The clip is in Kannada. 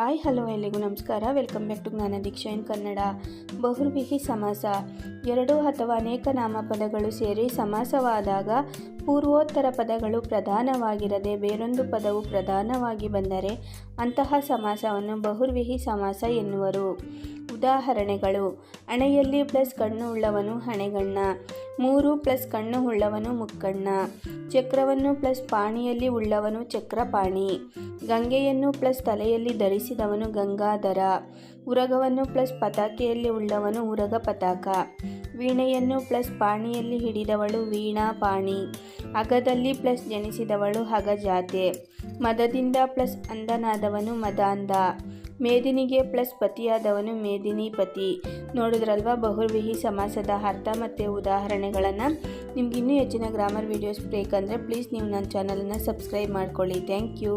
ಹಾಯ್ ಹಲೋ ಎಲ್ಲಿಗೂ ನಮಸ್ಕಾರ. ವೆಲ್ಕಮ್ ಬ್ಯಾಕ್ ಟು ಜ್ಞಾನ ದೀಕ್ಷಾ ಇನ್ ಕನ್ನಡ. ಬಹುರ್ವಿಹಿ ಸಮಾಸ. ಎರಡು ಅಥವಾ ಅನೇಕ ನಾಮಪದಗಳು ಸೇರಿ ಸಮಾಸವಾದಾಗ ಪೂರ್ವೋತ್ತರ ಪದಗಳು ಪ್ರಧಾನವಾಗಿರದೆ ಬೇರೊಂದು ಪದವು ಪ್ರಧಾನವಾಗಿ ಬಂದರೆ ಅಂತಹ ಸಮಾಸವನ್ನು ಬಹುರ್ವಿಹಿ ಸಮಾಸ ಎನ್ನುವರು. ಉದಾಹರಣೆಗಳು: ಹಣೆಯಲ್ಲಿ ಪ್ಲಸ್ ಕಣ್ಣು ಉಳ್ಳವನು ಹಣೆಗಣ್ಣ, 3 ಪ್ಲಸ್ ಕಣ್ಣು ಉಳ್ಳವನು ಮುಕ್ಕಣ್ಣ, ಚಕ್ರವನ್ನು ಪ್ಲಸ್ ಪಾಣಿಯಲ್ಲಿ ಉಳ್ಳವನು ಚಕ್ರಪಾಣಿ, ಗಂಗೆಯನ್ನು ಪ್ಲಸ್ ತಲೆಯಲ್ಲಿ ಧರಿಸಿದವನು ಗಂಗಾಧರ, ಉರಗವನ್ನು ಪ್ಲಸ್ ಪತಾಕೆಯಲ್ಲಿ ಉಳ್ಳವನು ಉರಗ ಪತಾಕ, ವೀಣೆಯನ್ನು ಪ್ಲಸ್ ಪಾಣಿಯಲ್ಲಿ ಹಿಡಿದವಳು ವೀಣಾ ಪಾಣಿ, ಅಗದಲ್ಲಿ ಪ್ಲಸ್ ಜನಿಸಿದವಳು ಅಗಜಾತೆ, ಮದದಿಂದ ಪ್ಲಸ್ ಅಂಧನಾದವನು ಮದಾಂಧ, ಮೇದಿನಿಗೆ ಪ್ಲಸ್ ಪತಿಯಾದವನು ಮೇದಿನಿಪತಿ. ನೋಡಿದ್ರಲ್ವಾ ಬಹುರ್ವಿಹಿ ಸಮಾಸದ ಅರ್ಥ ಮತ್ತು ಉದಾಹರಣೆಗಳನ್ನು. ನಿಮ್ಗೆ ಇನ್ನೂ ಹೆಚ್ಚಿನ ಗ್ರಾಮರ್ ವೀಡಿಯೋಸ್ ಬೇಕಂದರೆ ಪ್ಲೀಸ್ ನೀವು ನನ್ನ ಚಾನಲನ್ನು ಸಬ್ಸ್ಕ್ರೈಬ್ ಮಾಡ್ಕೊಳ್ಳಿ. Thank you.